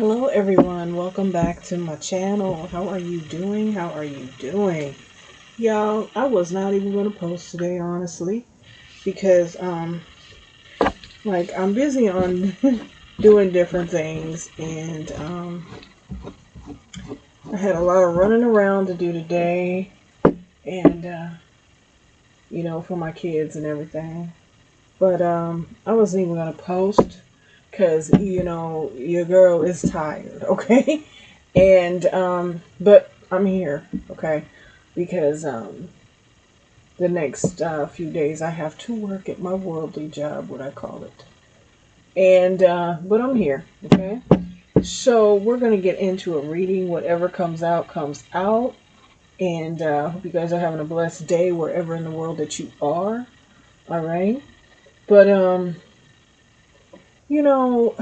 Hello everyone, welcome back to my channel. How are you doing? How are you doing? Y'all, I was not even going to post today, honestly, because I'm busy on doing different things, and I had a lot of running around to do today, and for my kids and everything. But I wasn't even going to post because your girl is tired, okay? And but I'm here, okay? Because the next few days I have to work at my worldly job, what I call it. And but I'm here, okay? So we're gonna get into a reading. Whatever comes out comes out. And hope you guys are having a blessed day wherever in the world that you are. All right. But you know,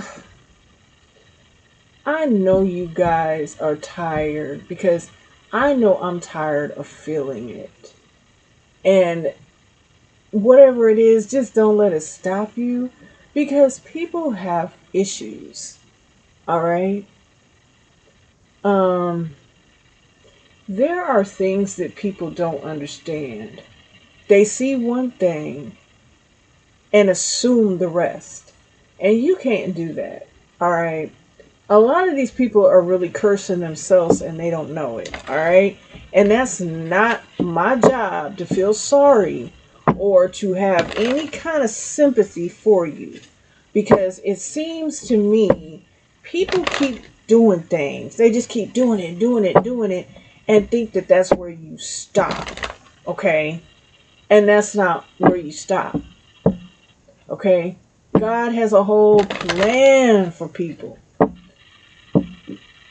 I know you guys are tired because I know I'm tired of feeling it. And whatever it is, just don't let it stop you because people have issues. All right. Um, there are things that people don't understand. They see one thing and assume the rest. And you can't do that. All right. A lot of these people are really cursing themselves and they don't know it. All right. And that's not my job to feel sorry or to have any kind of sympathy for you. Because it seems to me people keep doing things. They just keep doing it, doing it, doing it, and think that that's where you stop. Okay? And that's not where you stop. Okay? God has a whole plan for people.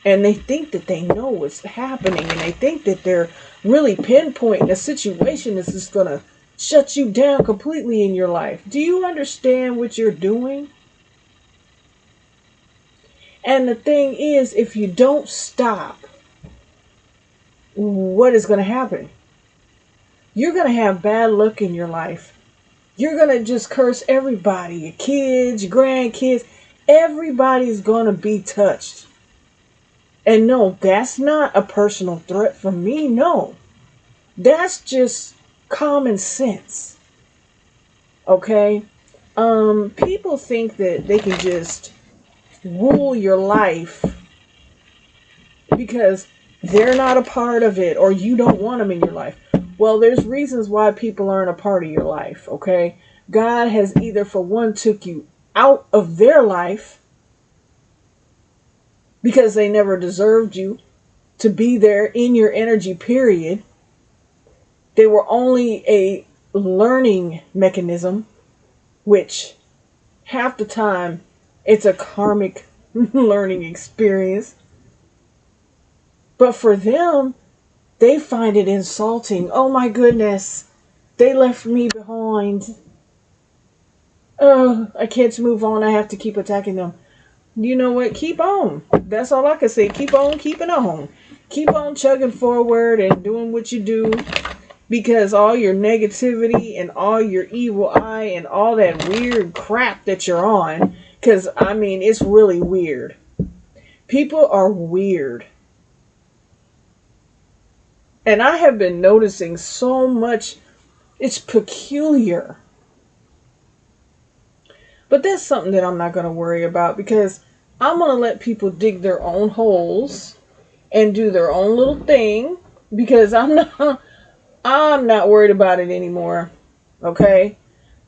And they think that they know what's happening, and they think that they're really pinpointing a situation that's just going to shut you down completely in your life. Do you understand what you're doing? And the thing is, if you don't stop, what is going to happen? You're going to have bad luck in your life. You're going to just curse everybody, your kids, your grandkids. Everybody's going to be touched. And no, that's not a personal threat from me. No, that's just common sense. Okay? People think that they can just rule your life because they're not a part of it or you don't want them in your life. Well, there's reasons why people aren't a part of your life, okay? God has either, for one, took you out of their life because they never deserved you to be there in your energy, period. They were only a learning mechanism, which half the time it's a karmic learning experience. But for them, they find it insulting. Oh my goodness, they left me behind. Oh, I can't move on. I have to keep attacking them. You know what? Keep on. That's all I can say. Keep on keeping on. Keep on chugging forward and doing what you do. Because all your negativity and all your evil eye and all that weird crap that you're on, because I mean, it's really weird. People are weird. And I have been noticing so much, it's peculiar. But that's something that I'm not going to worry about because I'm going to let people dig their own holes and do their own little thing because I'm not worried about it anymore. Okay?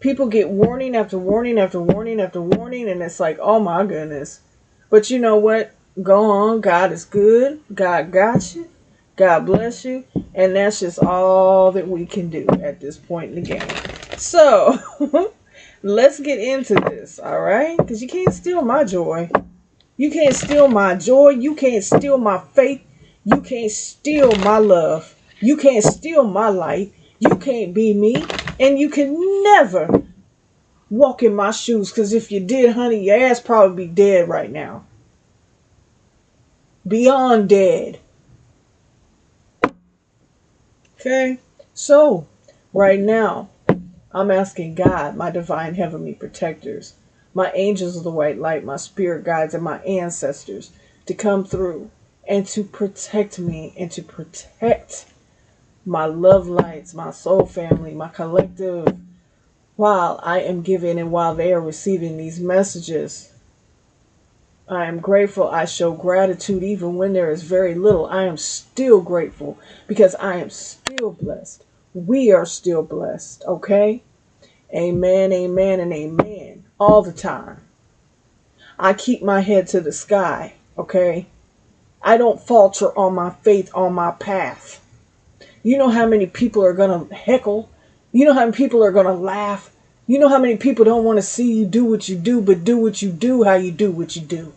People get warning after warning after warning after warning, and it's like, oh my goodness. But you know what? Go on. God is good. God got you. God bless you. And that's just all that we can do at this point in the game. So, let's get into this, all right? Because you can't steal my joy. You can't steal my joy. You can't steal my faith. You can't steal my love. You can't steal my light. You can't be me. And you can never walk in my shoes. Because if you did, honey, your ass probably be dead right now. Beyond dead. Okay? So, right now, I'm asking God, my divine heavenly protectors, my angels of the white light, my spirit guides, and my ancestors to come through and to protect me and to protect my love lights, my soul family, my collective, while I am giving and while they are receiving these messages. I am grateful. I show gratitude even when there is very little. I am still grateful because I am still blessed. We are still blessed, okay? Amen, amen, and amen. All the time. I keep my head to the sky, okay? I don't falter on my faith, on my path. You know how many people are going to heckle? You know how many people are going to laugh? You know how many people don't want to see you do what you do, but do what you do, how you do what you do.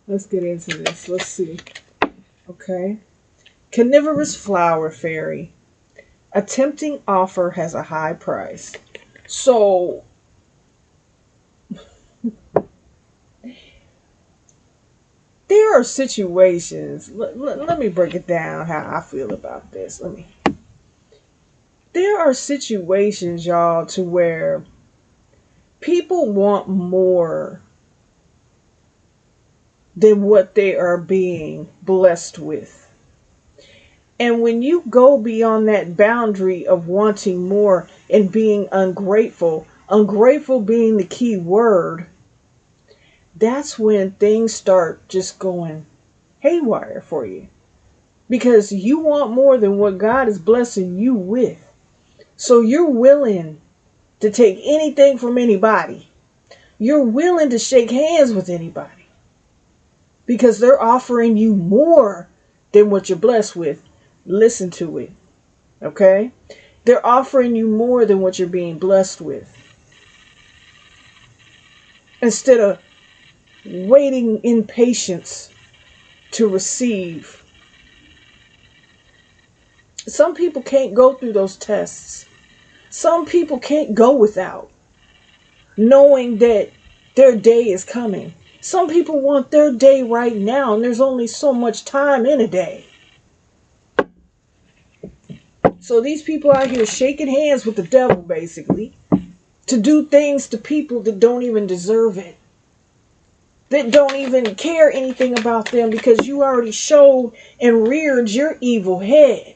Let's get into this. Let's see. Okay. Carnivorous flower fairy. A tempting offer has a high price. So, there are situations. Let me break it down how I feel about this. There are situations, y'all, to where people want more than what they are being blessed with. And when you go beyond that boundary of wanting more and being ungrateful, ungrateful being the key word, that's when things start just going haywire for you. Because you want more than what God is blessing you with. So you're willing to take anything from anybody. You're willing to shake hands with anybody. Because they're offering you more than what you're blessed with. Listen to it. Okay? They're offering you more than what you're being blessed with. Instead of waiting in patience to receive. Some people can't go through those tests. Some people can't go without knowing that their day is coming. Some people want their day right now, and there's only so much time in a day. So these people out here shaking hands with the devil, basically, to do things to people that don't even deserve it, that don't even care anything about them, because you already showed and reared your evil head,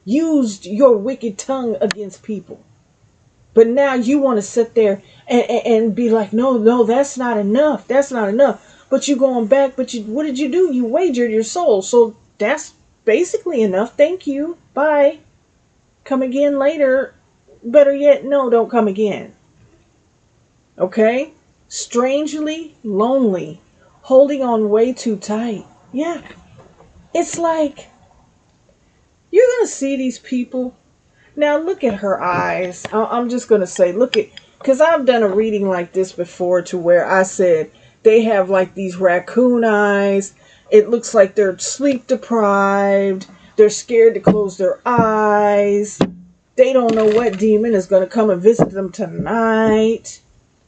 used your wicked tongue against people. But now you want to sit there and be like, no, that's not enough. That's not enough. But you going back, but what did you do? You wagered your soul. So that's basically enough. Thank you. Bye. Come again later. Better yet, no, don't come again. Okay? Strangely lonely. Holding on way too tight. Yeah. It's like you're going to see these people. Now look at her eyes. I'm just going to say, look at, because I've done a reading like this before to where I said they have like these raccoon eyes. It looks like they're sleep deprived. They're scared to close their eyes. They don't know what demon is going to come and visit them tonight.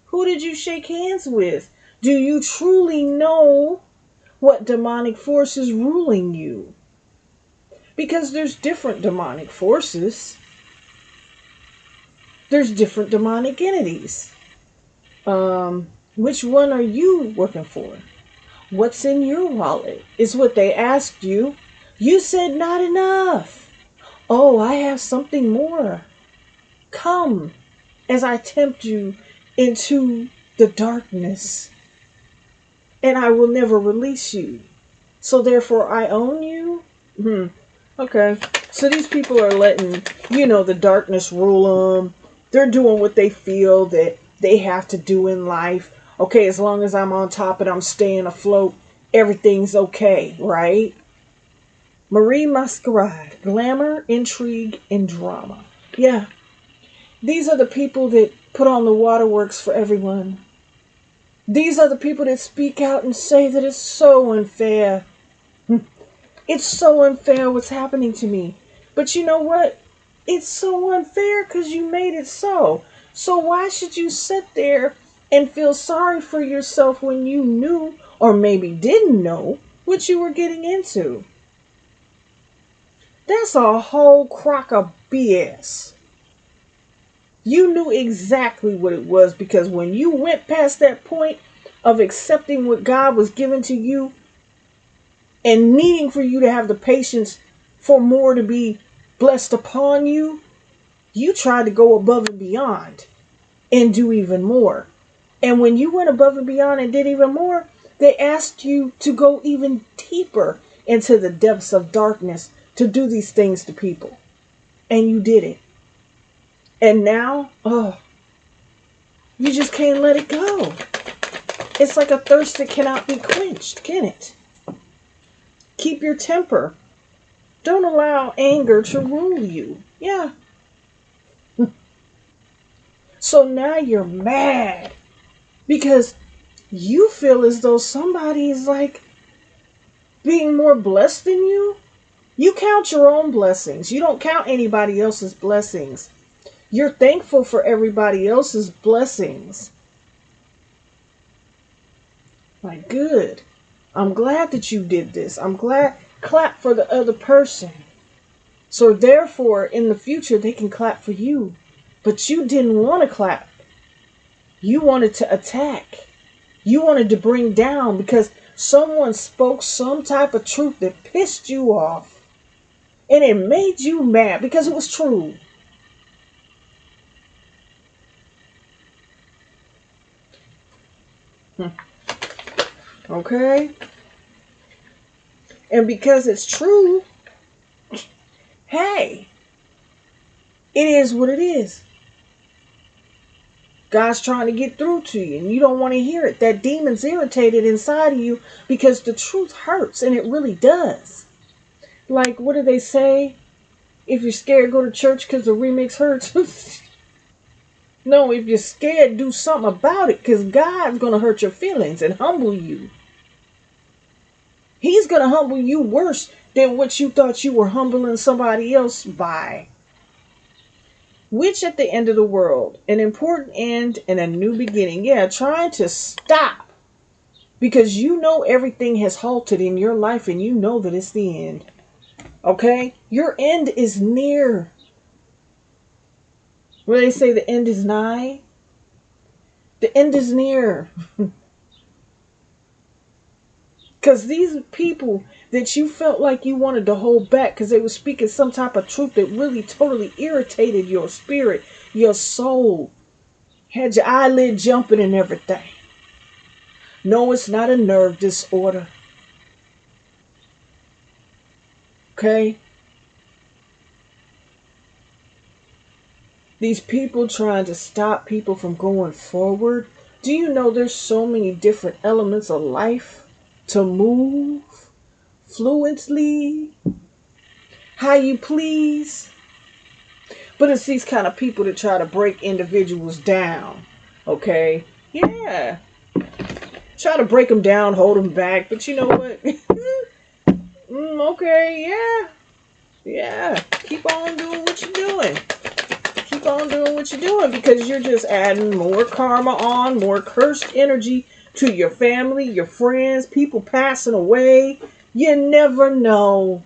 Who did you shake hands with? Do you truly know what demonic force is ruling you? Because there's different demonic forces. There's different demonic entities. Which one are you working for? What's in your wallet is what they asked you. You said not enough. Oh, I have something more. Come as I tempt you into the darkness, and I will never release you. So therefore I own you? Okay. So these people are letting, the darkness rule them. They're doing what they feel that they have to do in life. Okay, as long as I'm on top and I'm staying afloat, everything's okay, right? Marie Masquerade, glamour, intrigue, and drama. Yeah, these are the people that put on the waterworks for everyone. These are the people that speak out and say that it's so unfair. It's so unfair what's happening to me. But you know what? It's so unfair because you made it so. So why should you sit there and feel sorry for yourself when you knew, or maybe didn't know, what you were getting into? That's a whole crock of BS. You knew exactly what it was, because when you went past that point of accepting what God was giving to you and needing for you to have the patience for more to be blessed upon you, you tried to go above and beyond and do even more. And when you went above and beyond and did even more, they asked you to go even deeper into the depths of darkness to do these things to people. And you did it. And now, oh, you just can't let it go. It's like a thirst that cannot be quenched, can it? Keep your temper. Don't allow anger to rule you. Yeah. So now you're mad because you feel as though somebody is like being more blessed than you. You count your own blessings. You don't count anybody else's blessings. You're thankful for everybody else's blessings. Like, good. I'm glad that you did this. I'm glad. Clap for the other person. So therefore, in the future, they can clap for you. But you didn't want to clap. You wanted to attack. You wanted to bring down because someone spoke some type of truth that pissed you off. And it made you mad because it was true. Okay? And because it's true, hey, it is what it is. God's trying to get through to you and you don't want to hear it. That demon's irritated inside of you because the truth hurts, and it really does. Like, what do they say? If you're scared, go to church because the remix hurts. No, if you're scared, do something about it, because God's going to hurt your feelings and humble you. He's going to humble you worse than what you thought you were humbling somebody else by. Which at the end of the world, an important end and a new beginning. Yeah, trying to stop because you know everything has halted in your life and you know that it's the end. Okay? Your end is near. Where they say the end is nigh, the end is near. Because these people that you felt like you wanted to hold back because they were speaking some type of truth that really totally irritated your spirit, your soul, had your eyelid jumping and everything. No, it's not a nerve disorder. Okay? These people trying to stop people from going forward. Do you know there's so many different elements of life to move fluently, how you please? But it's these kind of people that try to break individuals down. Okay? Yeah. Try to break them down, hold them back. But you know what? Okay, yeah. Yeah. Keep on doing what you're doing. Keep on doing what you're doing because you're just adding more karma on, more cursed energy to your family, your friends, people passing away. You never know.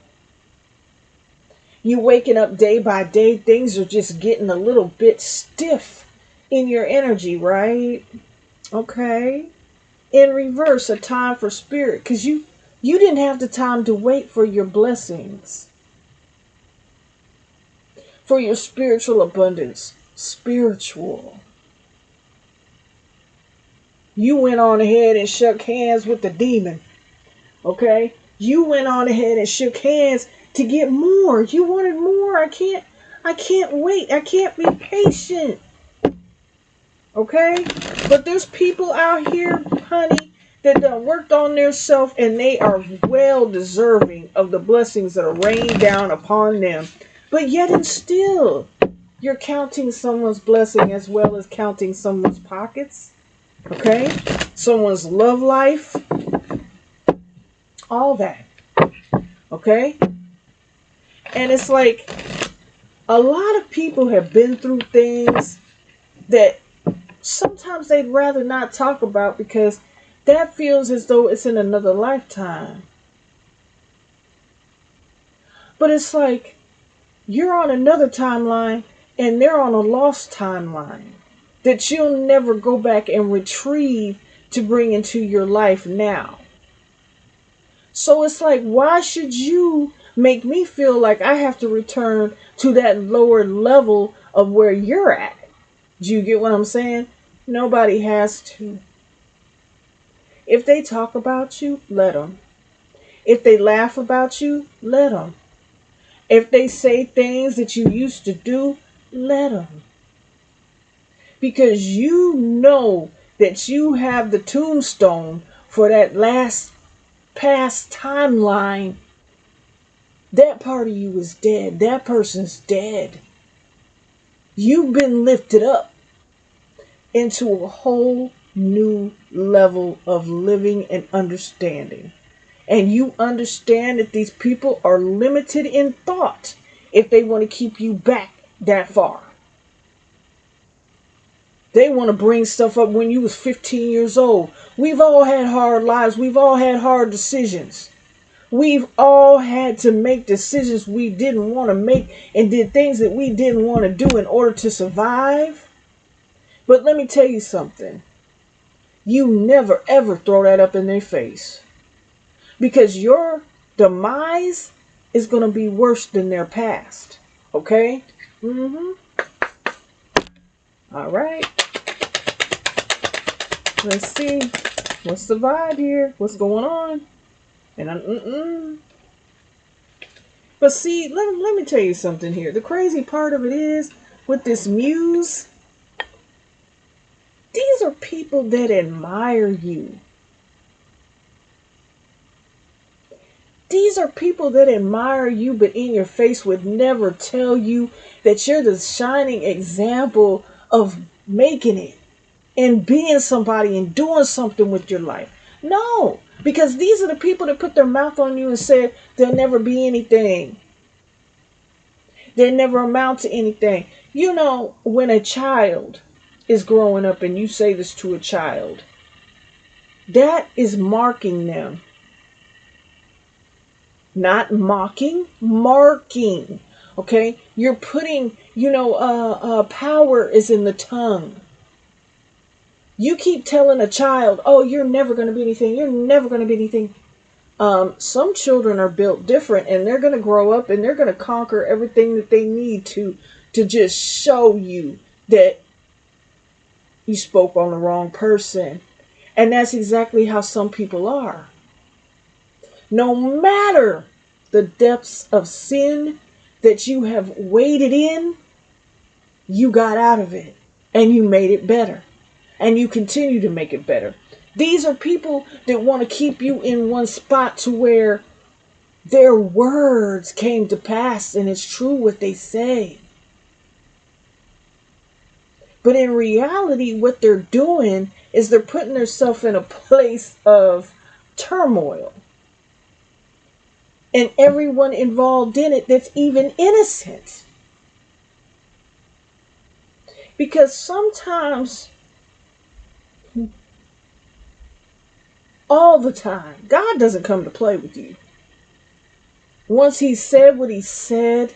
You waking up day by day, things are just getting a little bit stiff in your energy, right? Okay. In reverse, a time for spirit, because you didn't have the time to wait for your blessings, for your spiritual abundance. Spiritual. You went on ahead and shook hands with the demon. Okay? You went on ahead and shook hands to get more. You wanted more. I can't wait. I can't be patient. Okay? But there's people out here, honey, that done worked on their self, and they are well deserving of the blessings that are rained down upon them. But yet and still, you're counting someone's blessing as well as counting someone's pockets. Okay? Someone's love life. All that. Okay? And it's like a lot of people have been through things that sometimes they'd rather not talk about because that feels as though it's in another lifetime. But it's like you're on another timeline and they're on a lost timeline that you'll never go back and retrieve to bring into your life now. So it's like, why should you make me feel like I have to return to that lower level of where you're at? Do you get what I'm saying? Nobody has to. If they talk about you, let them. If they laugh about you, let them. If they say things that you used to do, let them. Because you know that you have the tombstone for that last past timeline. That part of you is dead. That person's dead. You've been lifted up into a whole new level of living and understanding. And you understand that these people are limited in thought if they want to keep you back that far. They want to bring stuff up when you was 15 years old. We've all had hard lives. We've all had hard decisions. We've all had to make decisions we didn't want to make and did things that we didn't want to do in order to survive. But let me tell you something. You never ever throw that up in their face. Because your demise is going to be worse than their past. Okay? All right. Let's see. What's the vibe here? What's going on? And But see, let me tell you something here. The crazy part of it is, with this muse, these are people that admire you. These are people that admire you, but in your face would never tell you that you're the shining example of making it and being somebody and doing something with your life. No, because these are the people that put their mouth on you and said they'll never be anything. They'll never amount to anything. You know, when a child is growing up and you say this to a child, that is marking them. Not mocking, marking. Okay? You're putting, power is in the tongue. You keep telling a child, oh, you're never going to be anything. You're never going to be anything. Some children are built different, and they're going to grow up and they're going to conquer everything that they need to just show you that you spoke on the wrong person. And that's exactly how some people are. No matter the depths of sin that you have waded in, you got out of it and you made it better. And you continue to make it better. These are people that want to keep you in one spot to where their words came to pass and it's true what they say. But in reality, what they're doing is they're putting themselves in a place of turmoil. And everyone involved in it that's even innocent. Because sometimes, all the time, God doesn't come to play with you. Once he said what he said,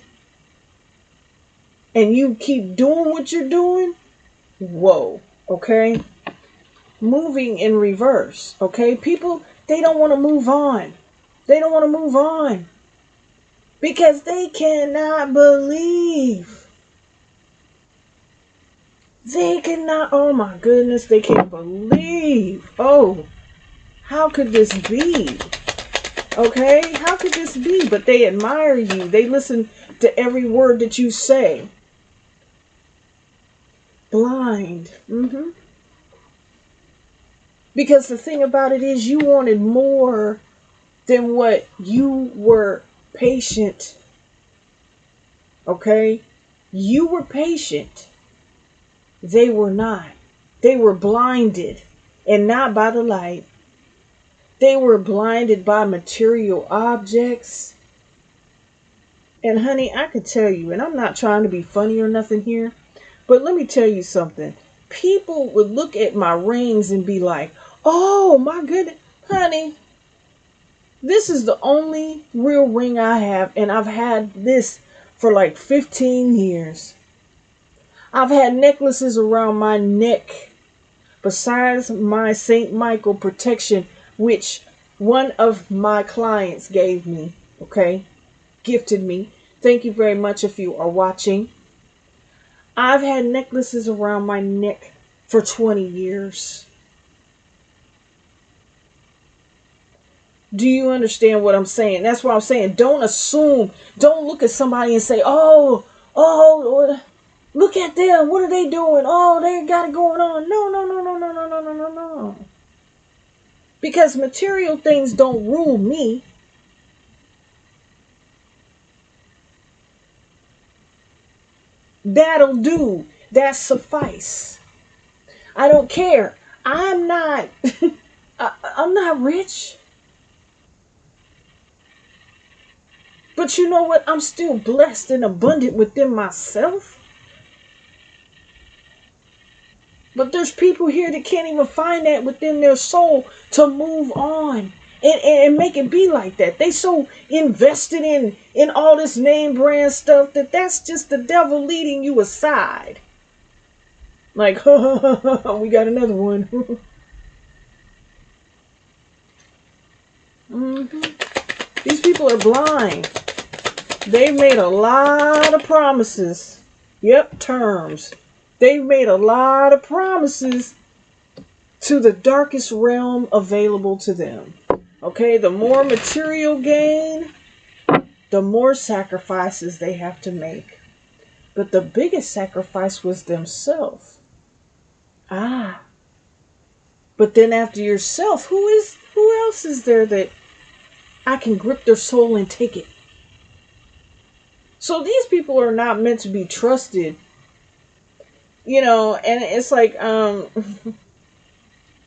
and you keep doing what you're doing, whoa, okay? Moving in reverse, okay? People, they don't want to move on. They don't want to move on because they cannot believe. They cannot, oh my goodness, they can't believe. Oh, how could this be? Okay, how could this be? But they admire you. They listen to every word that you say. Blind. Because the thing about it is, you wanted more than what you were patient. Okay? You were patient. They were not. They were blinded, and not by the light. They were blinded by material objects. And honey, I could tell you, and I'm not trying to be funny or nothing here, but let me tell you something. People would look at my rings and be like, oh my goodness, honey, this is the only real ring I have, and I've had this for like 15 years. I've had necklaces around my neck besides my St. Michael protection, which one of my clients gave me, okay? Gifted me. Thank you very much if you are watching. I've had necklaces around my neck for 20 years. Do you understand what I'm saying? That's what I'm saying. Don't assume. Don't look at somebody and say, oh, look at them. What are they doing? Oh, they got it going on. No, no, no, no, no, no, no, no, no, no. Because material things don't rule me. That'll do. That suffice. I don't care. I'm not. I'm not rich. But you know what? I'm still blessed and abundant within myself. But there's people here that can't even find that within their soul to move on and make it be like that. They so invested in all this name brand stuff that's just the devil leading you aside. Like, we got another one. These people are blind. They've made a lot of promises. Yep, terms. They've made a lot of promises to the darkest realm available to them. Okay, the more material gain, the more sacrifices they have to make. But the biggest sacrifice was themselves. But then after yourself, who else is there that I can grip their soul and take it? So these people are not meant to be trusted. And it's like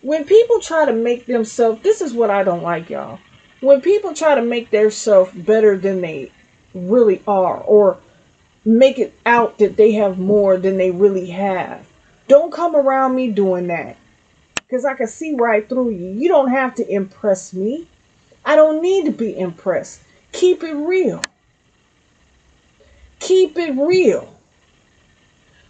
when people try to make themselves, this is what I don't like, y'all. When people try to make themselves better than they really are, or make it out that they have more than they really have, don't come around me doing that. Because I can see right through you. You don't have to impress me. I don't need to be impressed. Keep it real. Keep it real.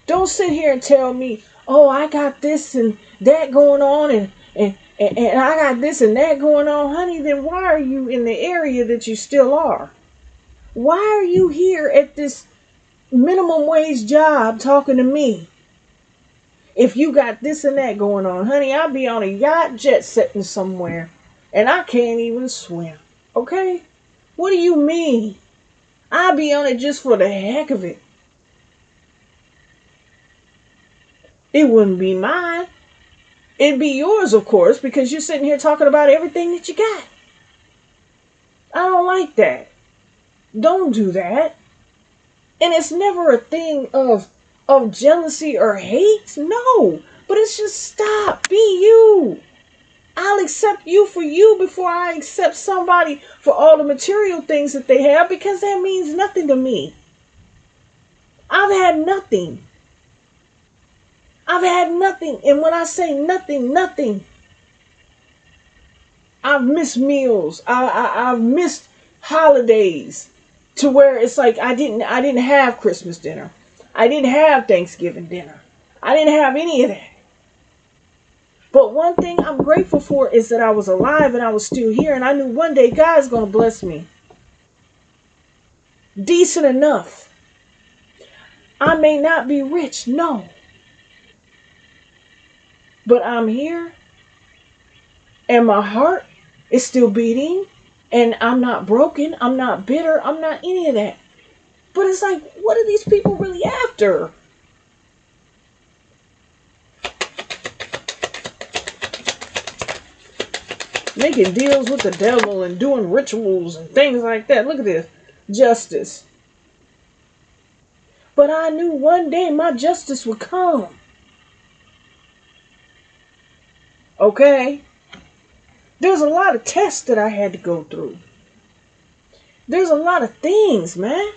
Don't sit here and tell me, oh, I got this and that going on and I got this and that going on. Honey, then why are you in the area that you still are? Why are you here at this minimum wage job talking to me? If you got this and that going on, honey, I'll be on a yacht jet setting somewhere and I can't even swim. Okay? What do you mean? I'll be on it just for the heck of it. It wouldn't be mine. It'd be yours, of course, because you're sitting here talking about everything that you got. I don't like that. Don't do that. And it's never a thing of jealousy or hate. No. But it's just stop. Be you. I'll accept you for you before I accept somebody for all the material things that they have, because that means nothing to me. I've had nothing. I've had nothing. And when I say nothing, nothing. I've missed meals. I've missed holidays to where it's like I didn't have Christmas dinner. I didn't have Thanksgiving dinner. I didn't have any of that. But one thing I'm grateful for is that I was alive and I was still here, and I knew one day God's going to bless me. Decent enough. I may not be rich, no. But I'm here and my heart is still beating and I'm not broken. I'm not bitter. I'm not any of that. But it's like, what are these people really after? Making deals with the devil and doing rituals and things like that. Look at this. Justice. But I knew one day my justice would come. Okay? There's a lot of tests that I had to go through. There's a lot of things, man.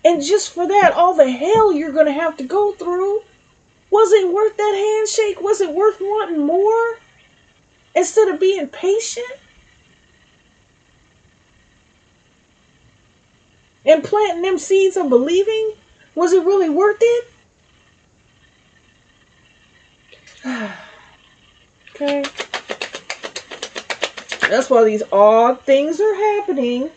And just for that, all the hell you're going to have to go through, was it worth that handshake? Was it worth wanting more? Instead of being patient? And planting them seeds of believing Was it really worth it? Okay. That's why these odd things are happening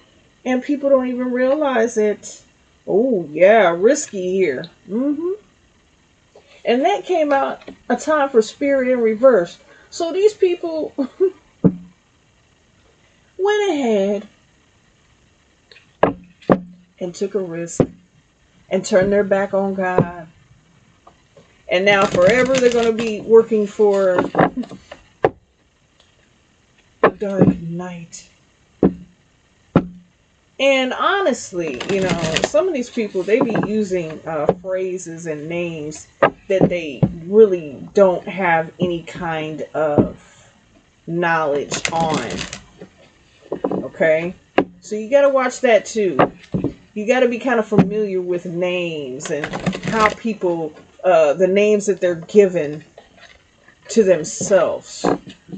and people don't even realize it. Oh, yeah, risky here. And that came out a time for spirit in reverse. So these people went ahead and took a risk and turned their back on God. And now forever they're going to be working for the dark night. And honestly, you know, some of these people, they be using phrases and names that they really don't have any kind of knowledge on. Okay? So you got to watch that too. You got to be kind of familiar with names and how people, the names that they're given to themselves.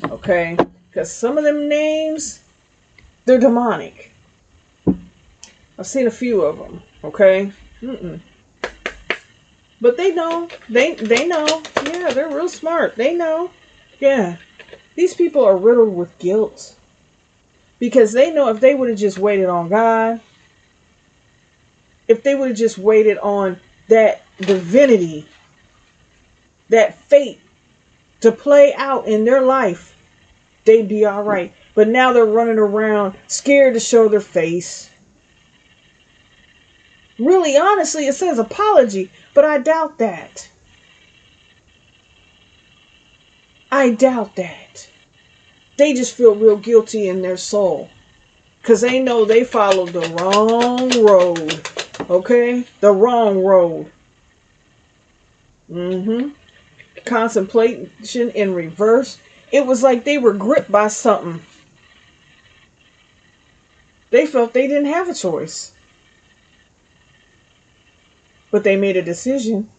Okay? Because some of them names, they're demonic. I've seen a few of them, okay? But they know. They know. Yeah, they're real smart. They know. Yeah. These people are riddled with guilt. Because they know if they would have just waited on God, if they would have just waited on that divinity, that fate to play out in their life, they'd be all right. But now they're running around scared to show their face. Really, honestly, it says apology, but I doubt that. I doubt that. They just feel real guilty in their soul. Because they know they followed the wrong road. Okay? The wrong road. Contemplation in reverse. It was like they were gripped by something. They felt they didn't have a choice. But they made a decision.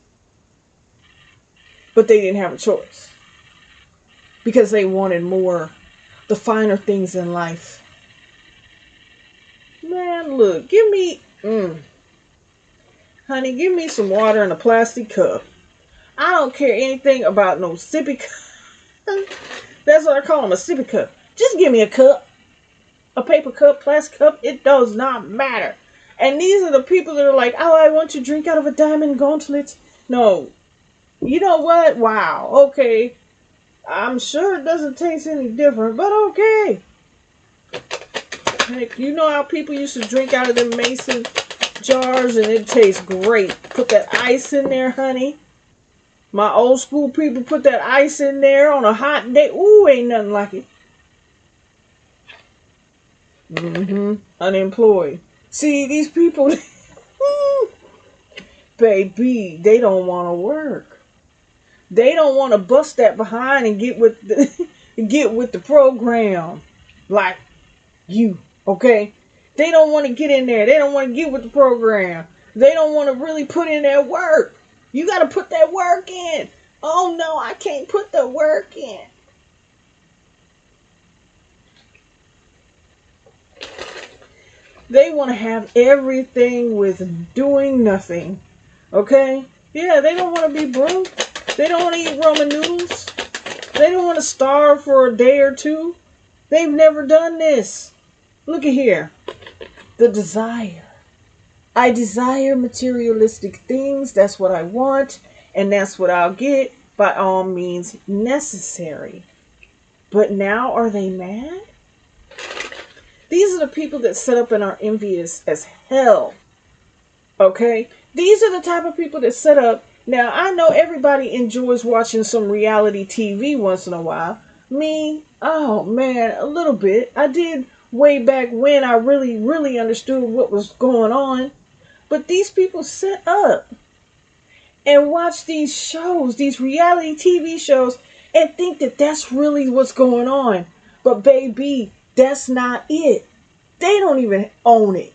But they didn't have a choice. Because they wanted more, the finer things in life. Man, look, give me, honey, give me some water in a plastic cup. I don't care anything about no sippy cup. That's what I call them, a sippy cup. Just give me a cup. A paper cup, plastic cup, it does not matter. And these are the people that are like, oh, I want to drink out of a diamond gauntlet. No. You know what? Wow. Okay. I'm sure it doesn't taste any different, but okay. Heck, you know how people used to drink out of them mason jars and it tastes great. Put that ice in there, honey. My old school people put that ice in there on a hot day. Ooh, ain't nothing like it. Unemployed. See, these people, baby, they don't want to work. They don't want to bust that behind and get with the program like you, okay? They don't want to get in there. They don't want to get with the program. They don't want to really put in that work. You got to put that work in. Oh no, I can't put the work in. They want to have everything with doing nothing. Okay? Yeah, they don't want to be broke. They don't want to eat ramen noodles. They don't want to starve for a day or two. They've never done this. Look at here. The desire. I desire materialistic things. That's what I want. And that's what I'll get by all means necessary. But now are they mad? These are the people that set up and are envious as hell. Okay? These are the type of people that set up. Now, I know everybody enjoys watching some reality TV once in a while. Me, oh man, a little bit. I did way back when I really, really understood what was going on. But these people set up and watch these shows, these reality TV shows, and think that that's really what's going on. But baby, that's not it. They don't even own it.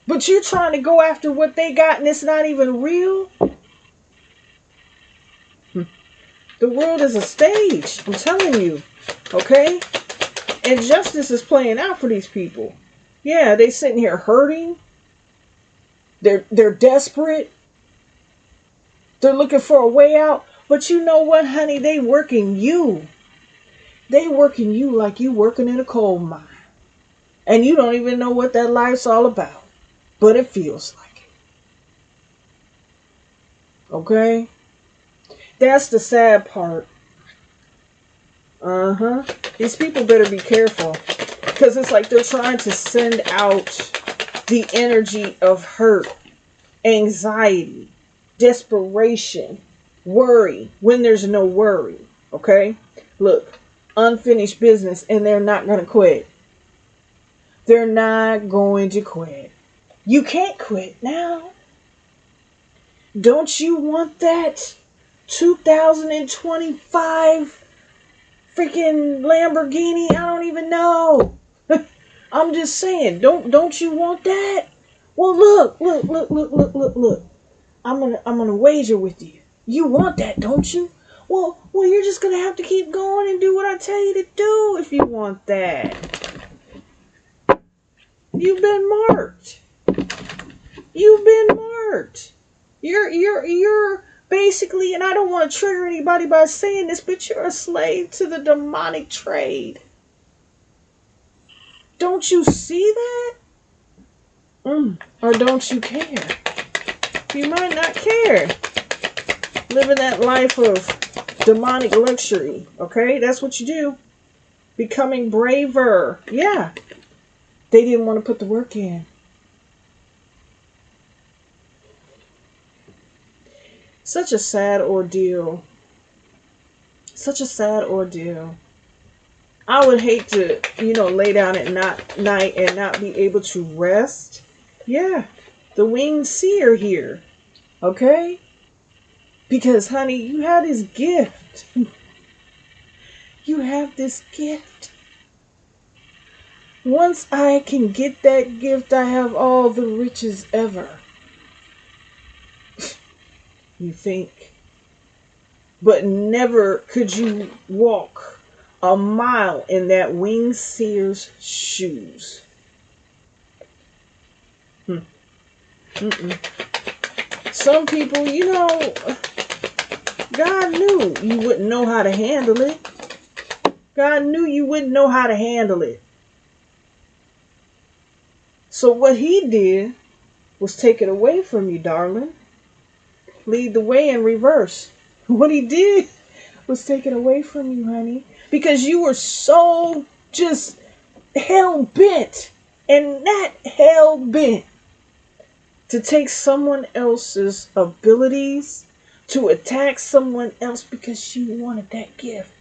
But you're trying to go after what they got and it's not even real? The world is a stage. I'm telling you. Okay? Injustice is playing out for these people. Yeah, they sitting here hurting. They're desperate. They're looking for a way out. But you know what, honey? They working you. They working you like you working in a coal mine. And you don't even know what that life's all about. But it feels like it. Okay? That's the sad part. Uh-huh. These people better be careful. Because it's like they're trying to send out the energy of hurt, anxiety, desperation, worry when there's no worry. Okay? Look, unfinished business, and they're not going to quit. They're not going to quit. You can't quit now. Don't you want that 2025 freaking Lamborghini? I don't even know. I'm just saying, don't you want that? Well, look. I'm gonna wager with you. You want that, don't you? Well, you're just gonna have to keep going and do what I tell you to do if you want that. You've been marked. You've been marked. You're basically, and I don't want to trigger anybody by saying this, but you're a slave to the demonic trade. Don't you see that? Or don't you care? You might not care. Living that life of demonic luxury. Okay? That's what you do. Becoming braver. Yeah. They didn't want to put the work in. Such a sad ordeal. Such a sad ordeal. I would hate to, lay down at night and not be able to rest. Yeah, the winged seer here. Okay? Because, honey, you have this gift. You have this gift. Once I can get that gift, I have all the riches ever. You think? But never could you walk a mile in that winged seer's shoes. Some people, God knew you wouldn't know how to handle it. God knew you wouldn't know how to handle it. So what he did was take it away from you, darling. Lead the way in reverse. What he did was take it away from you, honey. Because you were so just hell-bent and not hell-bent to take someone else's abilities, to attack someone else because you wanted that gift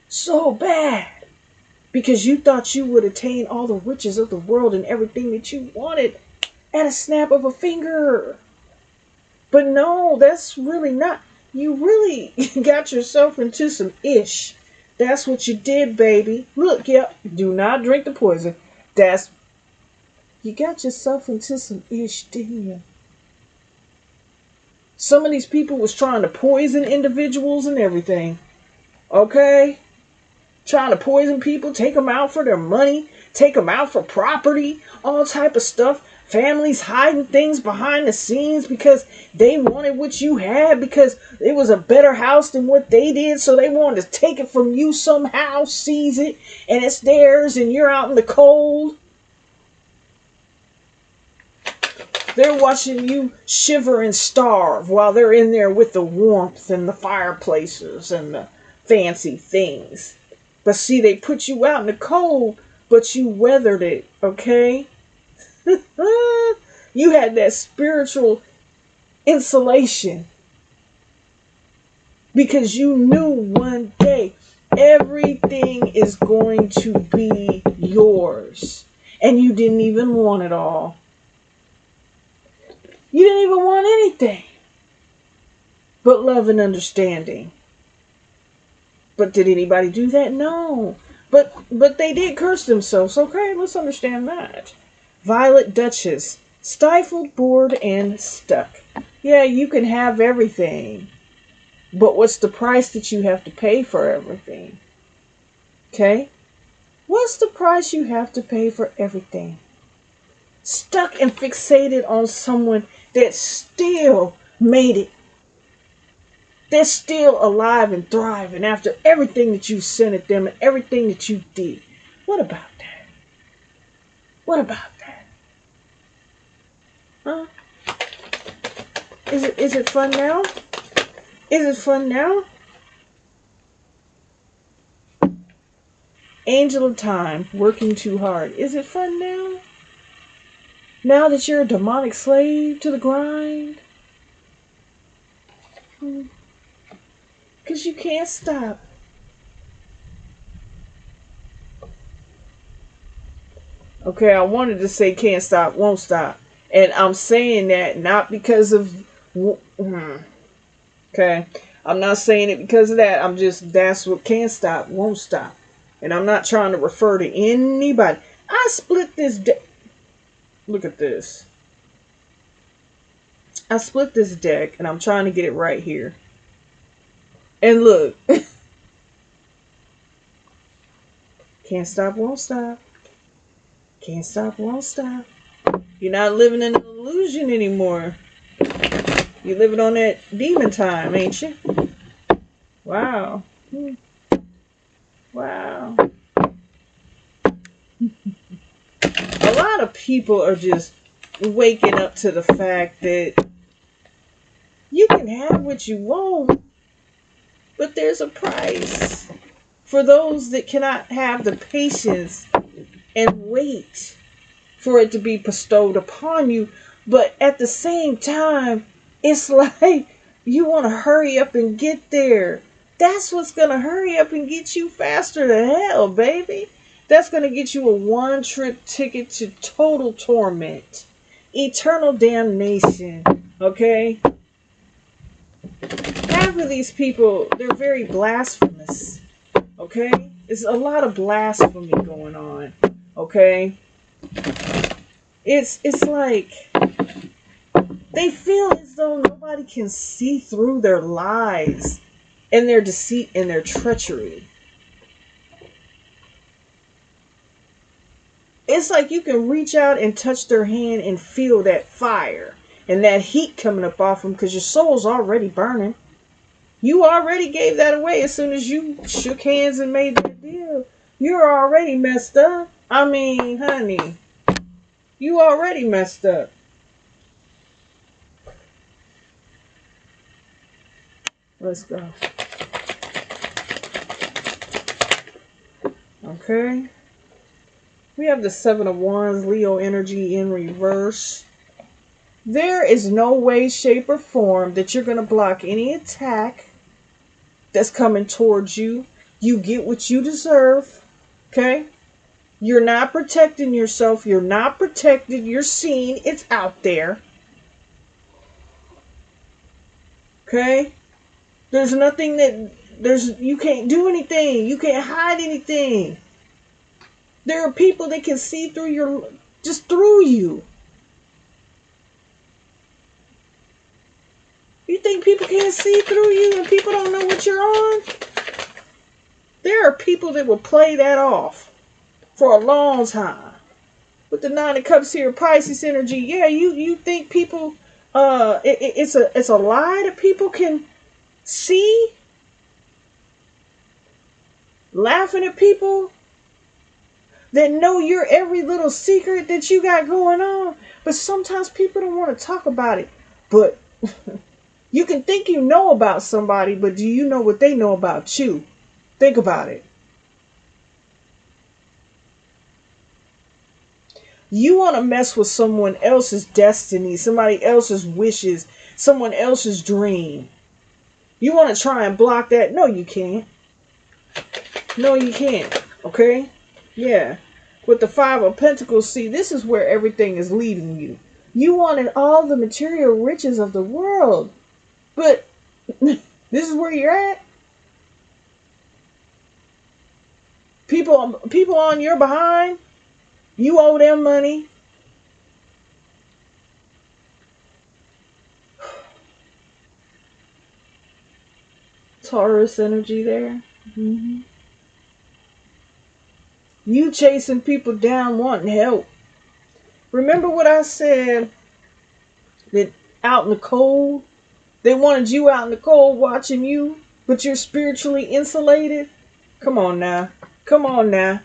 so bad. Because you thought you would attain all the riches of the world and everything that you wanted at a snap of a finger. But no, that's really not. You really got yourself into some ish. That's what you did, baby. Look, do not drink the poison. You got yourself into some ish, didn't you? Some of these people was trying to poison individuals and everything. Okay? Trying to poison people, take them out for their money, take them out for property, all type of stuff. Families hiding things behind the scenes because they wanted what you had, because it was a better house than what they did, so they wanted to take it from you somehow, seize it, and it's theirs, and you're out in the cold. They're watching you shiver and starve while they're in there with the warmth and the fireplaces and the fancy things. But see, they put you out in the cold, but you weathered it, okay? You had that spiritual insulation. Because you knew one day everything is going to be yours. And you didn't even want it all. You didn't even want anything but love and understanding. But did anybody do that? No. But they did curse themselves. Okay, let's understand that. Violet Duchess. Stifled, bored, and stuck. Yeah, you can have everything. But what's the price that you have to pay for everything? Okay? What's the price you have to pay for everything? Stuck and fixated on someone that still made it. They're still alive and thriving after everything that you sent at them and everything that you did. What about that? What about that? Huh? Is it fun now? Is it fun now? Angel of time, working too hard. Is it fun now? Now that you're a demonic slave to the grind? Because you can't stop. Okay, I wanted to say can't stop, won't stop. And I'm saying that not because of... Okay, I'm not saying it because of that. That's what can't stop, won't stop. And I'm not trying to refer to anybody. I split this deck. Look at this. I split this deck and I'm trying to get it right here. And look. Can't stop, won't stop. Can't stop, won't stop. You're not living in an illusion anymore. You're living on that demon time, ain't you? Wow. Wow. A lot of people are just waking up to the fact that you can have what you want, but there's a price for those that cannot have the patience and wait for it to be bestowed upon you. But at the same time, it's like you want to hurry up and get there. That's what's going to hurry up and get you faster to hell, baby. That's going to get you a one-trip ticket to total torment. Eternal damnation. Okay? Half of these people, they're very blasphemous. Okay? There's a lot of blasphemy going on. Okay? It's like they feel as though nobody can see through their lies and their deceit and their treachery. It's like you can reach out and touch their hand and feel that fire and that heat coming up off them because your soul's already burning. You already gave that away as soon as you shook hands and made that deal. You're already messed up. I mean, honey, you already messed up. Let's go. Okay. We have the Seven of Wands, Leo energy in reverse. There is no way, shape, or form that you're going to block any attack that's coming towards you. You get what you deserve. Okay? You're not protecting yourself. You're not protected. You're seen. It's out there. Okay? There's nothing you can't do anything. You can't hide anything. There are people that can see through just through you. You think people can't see through you and people don't know what you're on? There are people that will play that off for a long time. With the Nine of Cups here, Pisces energy, yeah, you think people, it's a lie that people can see? Laughing at people that know your every little secret that you got going on. But sometimes people don't want to talk about it. But you can think you know about somebody, but do you know what they know about you? Think about it. You want to mess with someone else's destiny, somebody else's wishes, someone else's dream. You want to try and block that? No, you can't. No, you can't. Okay? Yeah. With the Five of Pentacles, see, this is where everything is leading you. You wanted all the material riches of the world. But this is where you're at. People on your behind, you owe them money. Taurus energy there. Mm-hmm. You chasing people down wanting help. Remember what I said, that out in the cold, they wanted you out in the cold watching you, but you're spiritually insulated? Come on now. Come on now.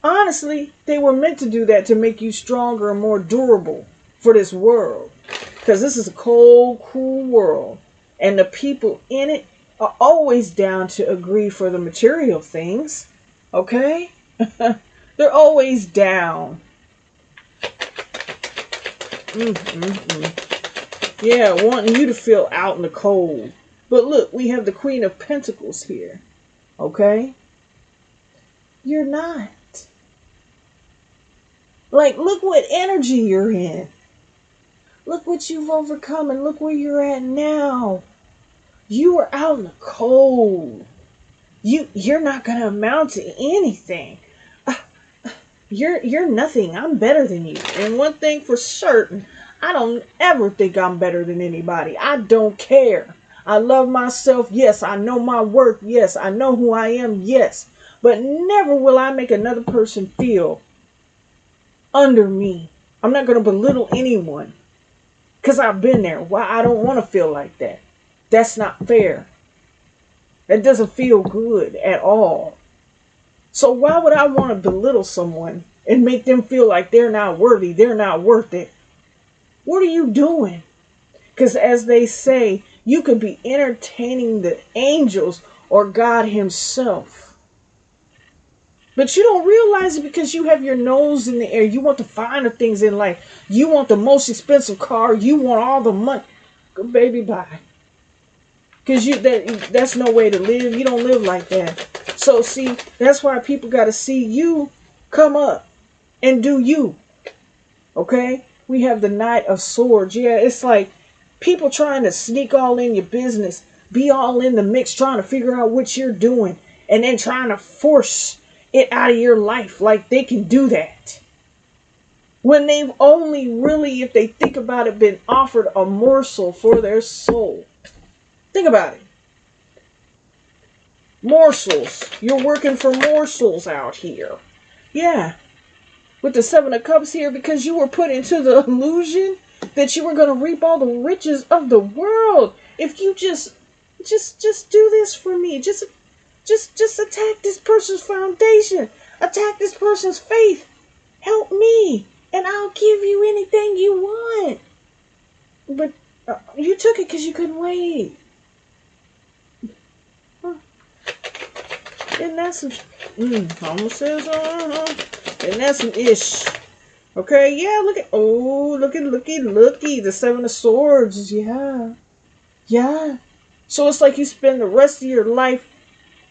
Honestly, they were meant to do that to make you stronger and more durable for this world. Because this is a cold, cruel world. And the people in it are always down to agree for the material things. Okay? They're always down. Yeah, wanting you to feel out in the cold. But look, we have the Queen of Pentacles here. Okay? You're not. Like, look what energy you're in. Look what you've overcome and look where you're at now. You are out in the cold. You're not gonna amount to anything. You're nothing. I'm better than you. And one thing for certain, I don't ever think I'm better than anybody. I don't care. I love myself. Yes, I know my worth. Yes, I know who I am. Yes. But never will I make another person feel under me. I'm not going to belittle anyone because I've been there. Why? I don't want to feel like that. That's not fair. That doesn't feel good at all. So why would I want to belittle someone and make them feel like they're not worthy, they're not worth it? What are you doing? Because as they say, you could be entertaining the angels or God himself. But you don't realize it because you have your nose in the air. You want the finer things in life. You want the most expensive car. You want all the money. Baby, bye. Because that's no way to live. You don't live like that. So see, that's why people got to see you come up and do you. Okay? We have the Knight of Swords. Yeah, it's like people trying to sneak all in your business, be all in the mix, trying to figure out what you're doing, and then trying to force it out of your life like they can do that. When they've only really, if they think about it, been offered a morsel for their soul. Think about it. Morsels. You're working for morsels out here. Yeah. With the Seven of Cups here, because you were put into the illusion that you were going to reap all the riches of the world. If you just do this for me. Just attack this person's foundation. Attack this person's faith. Help me. And I'll give you anything you want. But you took it because you couldn't wait. And that's some, almost says, and that's some ish. Okay, yeah, looky, the Seven of Swords, yeah. So it's like you spend the rest of your life,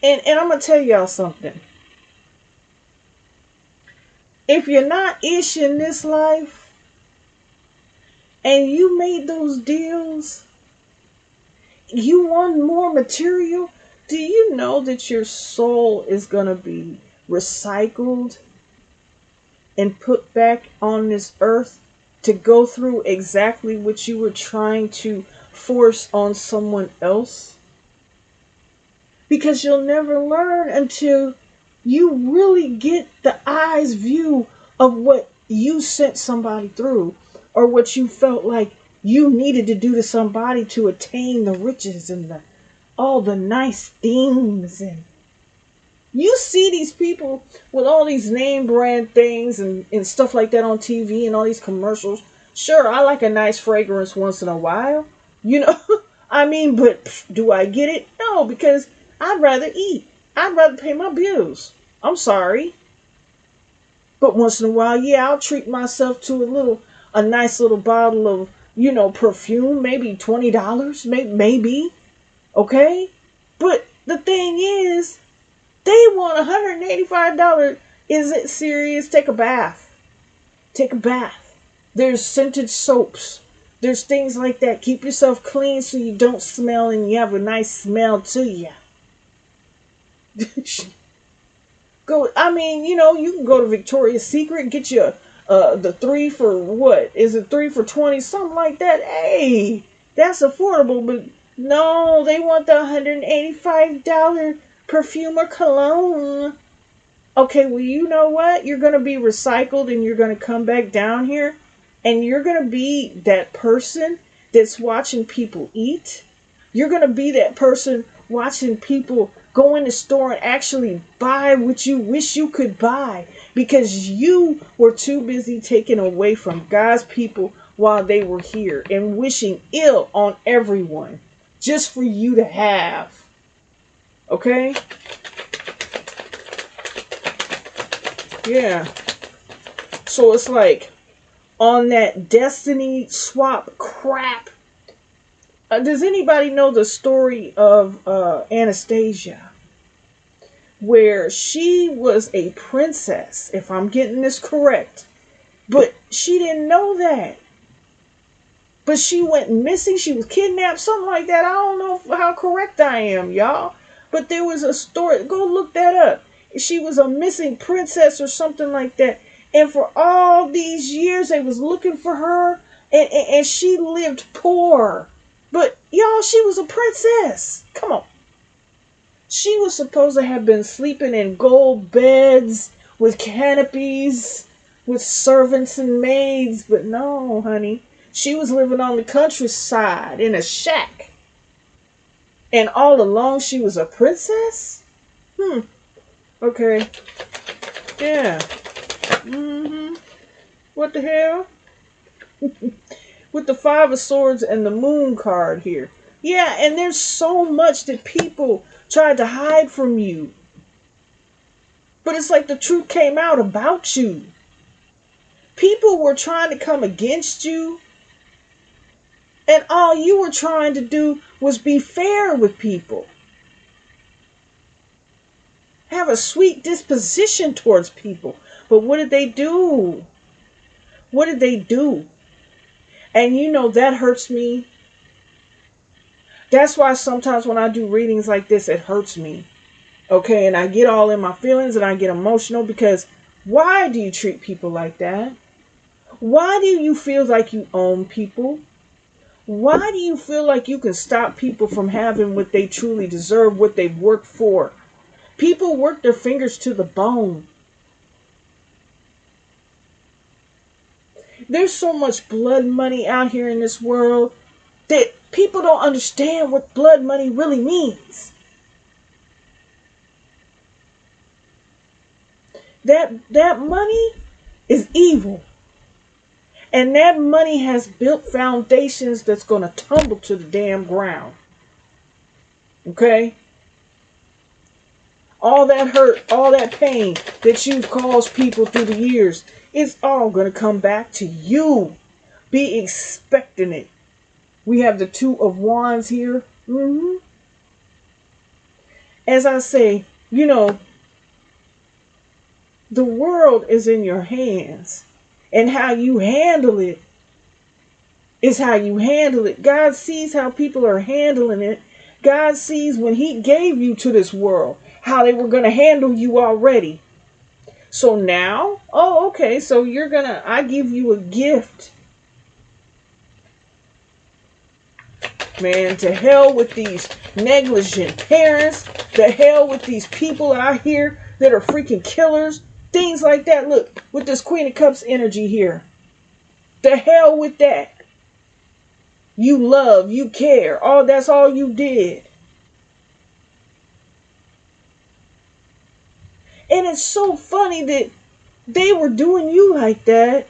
and I'm going to tell y'all something. If you're not ish in this life, and you made those deals, you want more material. Do you know that your soul is going to be recycled and put back on this earth to go through exactly what you were trying to force on someone else? Because you'll never learn until you really get the eye's view of what you sent somebody through, or what you felt like you needed to do to somebody to attain the riches and all the nice things. And you see these people with all these name brand things and stuff like that on TV and all these commercials. Sure, I like a nice fragrance once in a while. You know, I mean, but do I get it? No, because I'd rather eat. I'd rather pay my bills. I'm sorry. But once in a while, yeah, I'll treat myself to a nice little bottle of, perfume, maybe $20, maybe. Okay? But the thing is, they want $185. Is it serious? Take a bath. Take a bath. There's scented soaps. There's things like that. Keep yourself clean so you don't smell and you have a nice smell to you. You can go to Victoria's Secret, get you the 3 for what? Is it 3 for 20? Something like that. Hey, that's affordable, but no, they want the $185 perfume or cologne. Okay, well, you know what? You're going to be recycled and you're going to come back down here and you're going to be that person that's watching people eat. You're going to be that person watching people go in the store and actually buy what you wish you could buy because you were too busy taking away from God's people while they were here and wishing ill on everyone just for you to have. Okay? Yeah. So it's like on that destiny swap crap. Does anybody know the story of Anastasia? Where she was a princess, if I'm getting this correct. But she didn't know that. But she went missing. She was kidnapped, something like that. I don't know how correct I am, y'all. But there was a story. Go look that up. She was a missing princess or something like that. And for all these years, they was looking for her. And she lived poor. But y'all, she was a princess. Come on. She was supposed to have been sleeping in gold beds with canopies, with servants and maids. But no, honey. She was living on the countryside in a shack. And all along she was a princess? Okay. Yeah. What the hell? With the Five of Swords and the Moon card here. Yeah, and there's so much that people tried to hide from you. But it's like the truth came out about you. People were trying to come against you. And all you were trying to do was be fair with people. Have a sweet disposition towards people. But what did they do? What did they do? And you know that hurts me. That's why sometimes when I do readings like this, it hurts me. Okay, and I get all in my feelings and I get emotional because why do you treat people like that? Why do you feel like you own people? Why do you feel like you can stop people from having what they truly deserve, what they've worked for? People work their fingers to the bone. There's so much blood money out here in this world that people don't understand what blood money really means. That money is evil. And that money has built foundations that's going to tumble to the damn ground. Okay? All that hurt, all that pain that you've caused people through the years, it's all going to come back to you. Be expecting it. We have the Two of Wands here. As I say, you know, the world is in your hands. And how you handle it is how you handle it. God sees how people are handling it. God sees when He gave you to this world, how they were going to handle you already. So now, okay, so I give you a gift. Man, to hell with these negligent parents. To hell with these people out here that are freaking killers. Things like that. Look, with this Queen of Cups energy here. The hell with that. You love, you care. That's all you did. And it's so funny that they were doing you like that.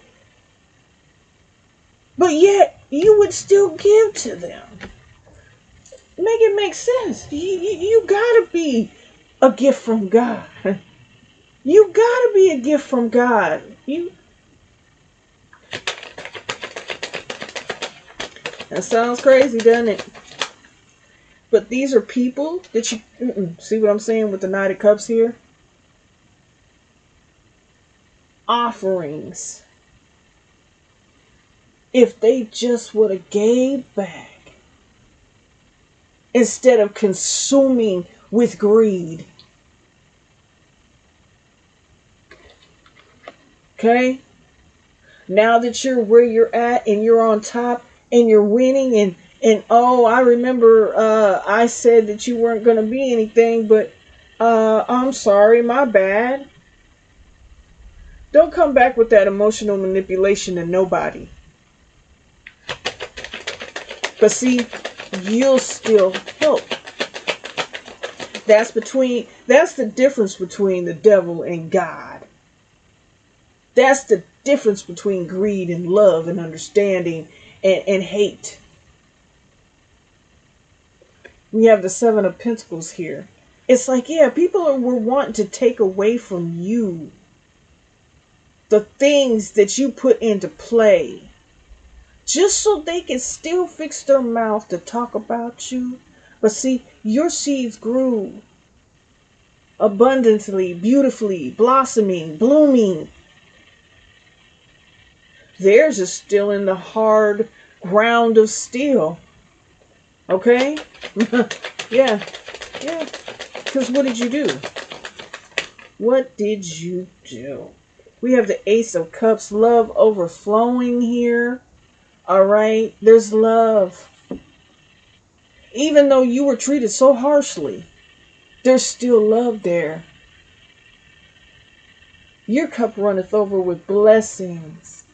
But yet, you would still give to them. Make it make sense. You gotta be a gift from God. You gotta be a gift from God. That sounds crazy, doesn't it? But these are people that you see what I'm saying with the Knight of Cups here? Offerings. If they just would have gave back instead of consuming with greed. Okay? Now that you're where you're at and you're on top and you're winning and I remember I said that you weren't going to be anything, but I'm sorry, my bad. Don't come back with that emotional manipulation to nobody. But see, you'll still help. That's the difference between the devil and God. That's the difference between greed and love and understanding and hate. We have the Seven of Pentacles here. It's like, yeah, were wanting to take away from you the things that you put into play, just so they can still fix their mouth to talk about you. But see, your seeds grew abundantly, beautifully, blossoming, blooming. Theirs is still in the hard ground of steel. Okay? Yeah. Yeah. Because what did you do? What did you do? We have the Ace of Cups, love overflowing here. All right? There's love. Even though you were treated so harshly, there's still love there. Your cup runneth over with blessings,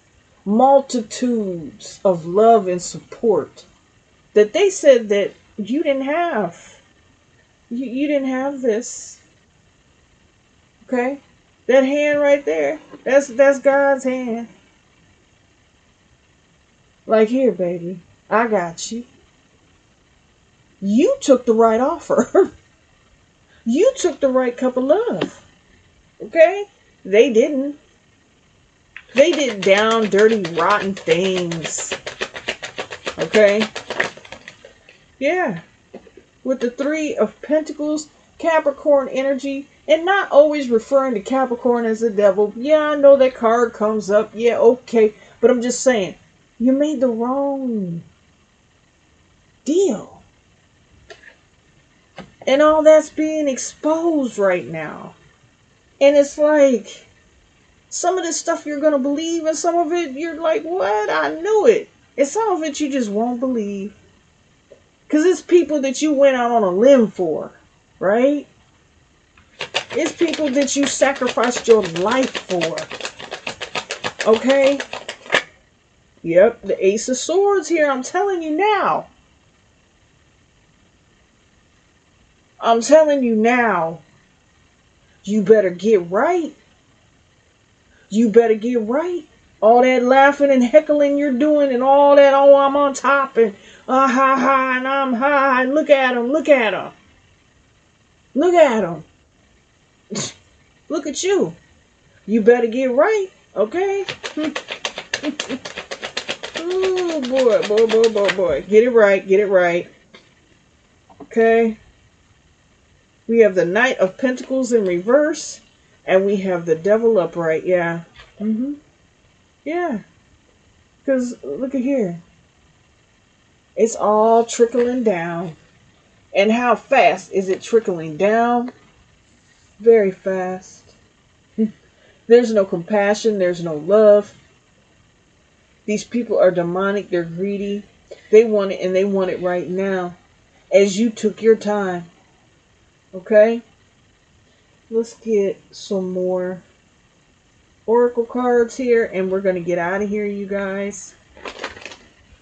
multitudes of love and support that they said that you didn't have. You didn't have this. Okay? That hand right there, that's God's hand. Like, here, baby, I got you. You took the right offer. You took the right cup of love. Okay? They didn't. They did down, dirty, rotten things. Okay? Yeah. With the Three of Pentacles, Capricorn energy, and not always referring to Capricorn as the devil. Yeah, I know that card comes up. Yeah, okay. But I'm just saying, you made the wrong deal. And all that's being exposed right now. And it's like, some of this stuff you're going to believe, and some of it you're like, what? I knew it. And some of it you just won't believe. Because it's people that you went out on a limb for, right? It's people that you sacrificed your life for. Okay? Yep, the Ace of Swords here. I'm telling you now. I'm telling you now. You better get right. You better get right. All that laughing and heckling you're doing and all that, oh, I'm on top and ha ha and I'm high. Look at him. Look at him. Look at him. Look at you. You better get right, okay? Oh, boy. Get it right. Get it right. Okay? We have the Knight of Pentacles in reverse. And we have the Devil upright. Yeah. Yeah. Because look at here. It's all trickling down. And how fast is it trickling down? Very fast. There's no compassion. There's no love. These people are demonic. They're greedy. They want it, and they want it right now. As you took your time. Okay? Let's get some more oracle cards here, and we're going to get out of here, you guys.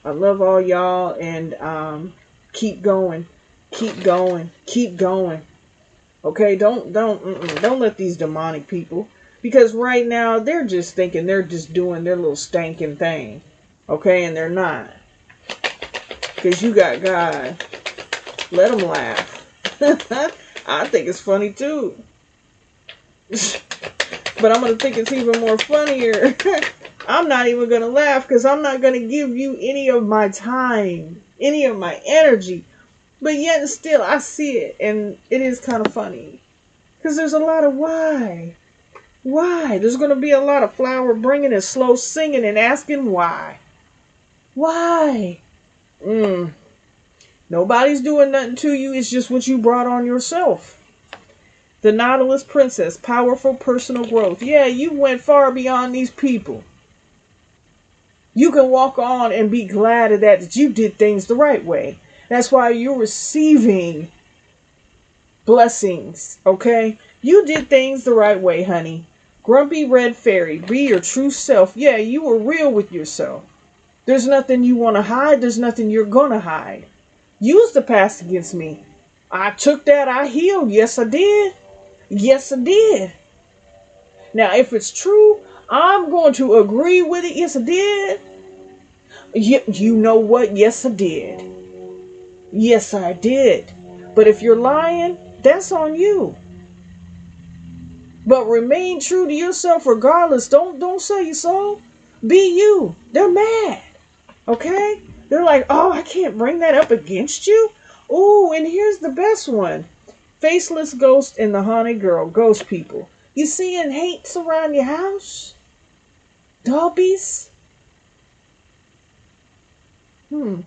I love all y'all, and keep going. Keep going. Keep going. Okay? Don't let these demonic people, because right now they're just thinking they're just doing their little stinking thing. Okay? And they're not. Because you got God. Let them laugh. I think it's funny too. But I'm going to think it's even more funnier. I'm not even going to laugh because I'm not going to give you any of my time, any of my energy. But yet and still, I see it. And it is kind of funny. Because there's a lot of why. Why? There's going to be a lot of flower bringing and slow singing and asking why. Why? Nobody's doing nothing to you. It's just what you brought on yourself. The Nautilus Princess, powerful personal growth. Yeah, you went far beyond these people. You can walk on and be glad of that you did things the right way. That's why you're receiving blessings, okay? You did things the right way, honey. Grumpy red fairy, be your true self. Yeah, you were real with yourself. There's nothing you want to hide. There's nothing you're going to hide. Use the past against me. I took that. I healed. Yes, I did. Yes, I did. Now, if it's true, I'm going to agree with it. Yes, I did. You know what? Yes, I did. Yes, I did. But if you're lying, that's on you. But remain true to yourself regardless. Don't sell your soul. Be you. They're mad. Okay? They're like, oh, I can't bring that up against you. Oh, and here's the best one. Faceless ghost and the haunted girl. Ghost people. You seeing hates around your house? Dobbies? You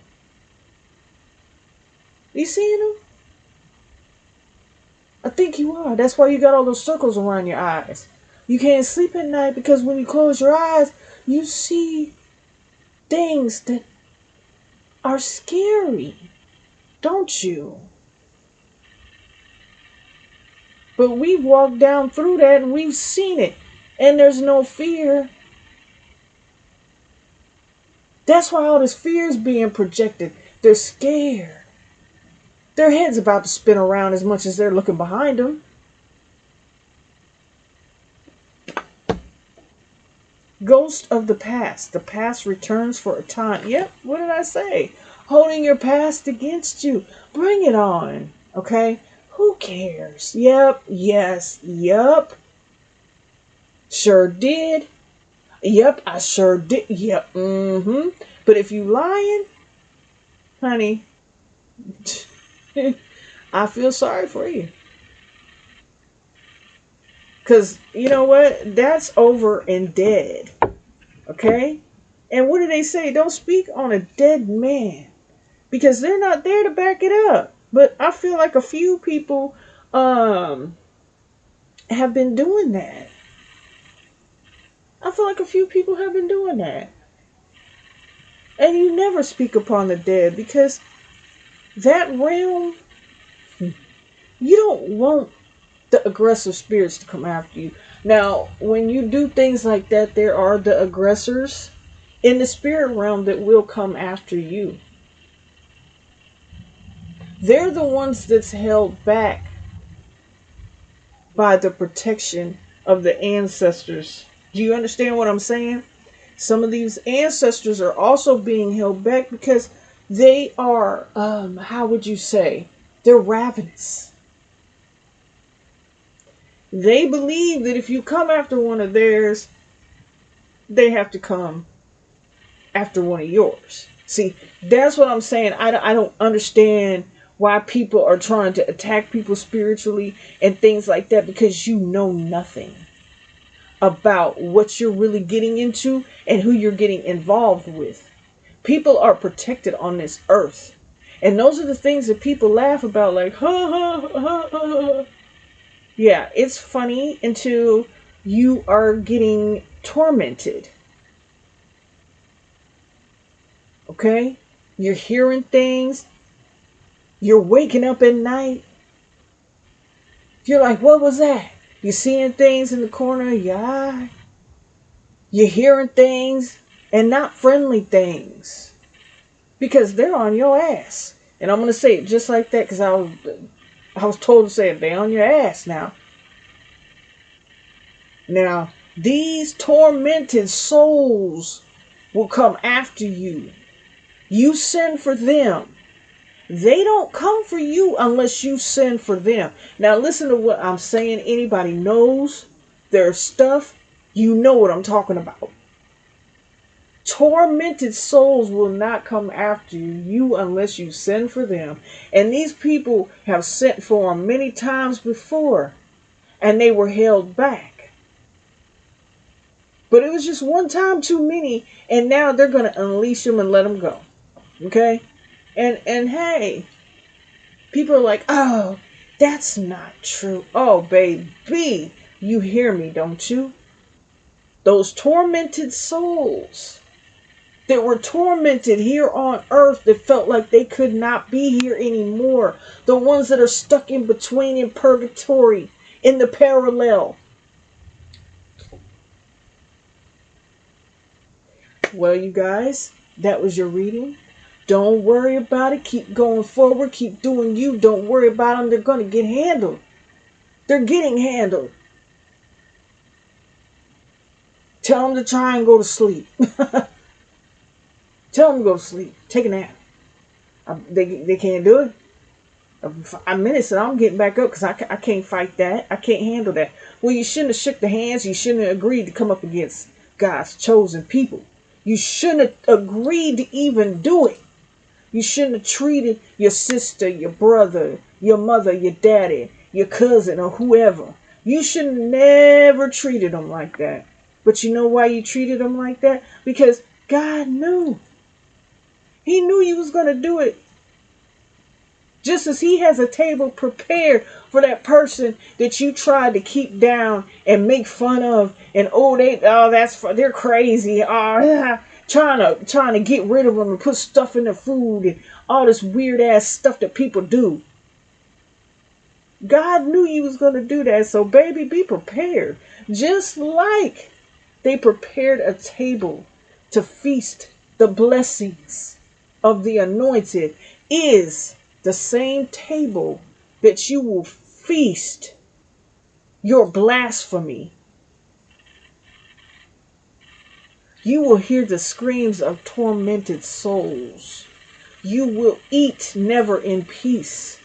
seeing them? I think you are. That's why you got all those circles around your eyes. You can't sleep at night because when you close your eyes, you see things that are scary, don't you? But we've walked down through that and we've seen it. And there's no fear. That's why all this fear is being projected. They're scared. Their head's about to spin around as much as they're looking behind them. Ghost of the past. The past returns for a time. Yep, what did I say? Holding your past against you. Bring it on. Okay? Who cares? Yep, yes, yep. Sure did. Yep, I sure did. Yep, But if you lying, honey, I feel sorry for you. Because, you know what? That's over and dead. Okay? And what do they say? Don't speak on a dead man. Because they're not there to back it up. But I feel like a few people have been doing that. I feel like a few people have been doing that. And you never speak upon the dead because that realm, you don't want the aggressive spirits to come after you. Now, when you do things like that, there are the aggressors in the spirit realm that will come after you. They're the ones that's held back by the protection of the ancestors. Do you understand what I'm saying? Some of these ancestors are also being held back because they are, how would you say, they're ravenous. They believe that if you come after one of theirs, they have to come after one of yours. See, that's what I'm saying. I don't understand why people are trying to attack people spiritually and things like that because you know nothing about what you're really getting into and who you're getting involved with. People are protected on this earth. And those are the things that people laugh about like, ha, ha, ha, ha, ha. Yeah, it's funny until you are getting tormented. Okay? You're hearing things. You're waking up at night. You're like, what was that? You're seeing things in the corner of your eye. You're hearing things and not friendly things. Because they're on your ass. And I'm going to say it just like that because I was told to say it. They're on your ass now. Now, these tormented souls will come after you. You send for them. They don't come for you unless you send for them. Now, listen to what I'm saying. Anybody knows their stuff, you know what I'm talking about. Tormented souls will not come after you unless you send for them. And these people have sent for them many times before, and they were held back. But it was just one time too many, and now they're going to unleash them and let them go. Okay? And hey, people are like, oh, that's not true. Oh, baby, you hear me, don't you? Those tormented souls that were tormented here on earth that felt like they could not be here anymore. The ones that are stuck in between in purgatory, in the parallel. Well, you guys, that was your reading. Don't worry about it. Keep going forward. Keep doing you. Don't worry about them. They're going to get handled. They're getting handled. Tell them to try and go to sleep. Tell them to go to sleep. Take a nap. They can't do it. 5 minutes and I'm getting back up because I can't fight that. I can't handle that. Well, you shouldn't have shook the hands. You shouldn't have agreed to come up against God's chosen people. You shouldn't have agreed to even do it. You shouldn't have treated your sister, your brother, your mother, your daddy, your cousin, or whoever. You should have never treated them like that. But you know why you treated them like that? Because God knew. He knew you was going to do it. Just as he has a table prepared for that person that you tried to keep down and make fun of, and they're crazy, trying to get rid of them and put stuff in their food and all this weird ass stuff that people do. God knew you was gonna do that, so baby, be prepared. Just like they prepared a table to feast the blessings of the anointed is the same table that you will feast your blasphemy. You will hear the screams of tormented souls. You will eat never in peace.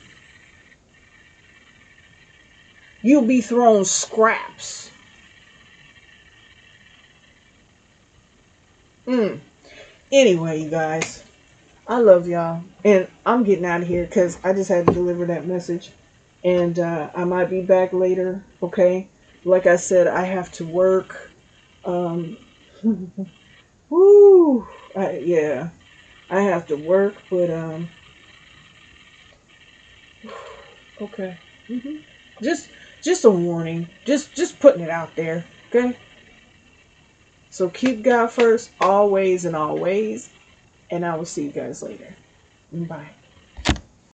You'll be thrown scraps. Anyway, you guys, I love y'all. And I'm getting out of here because I just had to deliver that message. And I might be back later, okay? Like I said, I have to work. Woo! Yeah, I have to work, but okay. Just just a warning. Just putting it out there, okay? So keep God first, always and always. And I will see you guys later. Bye.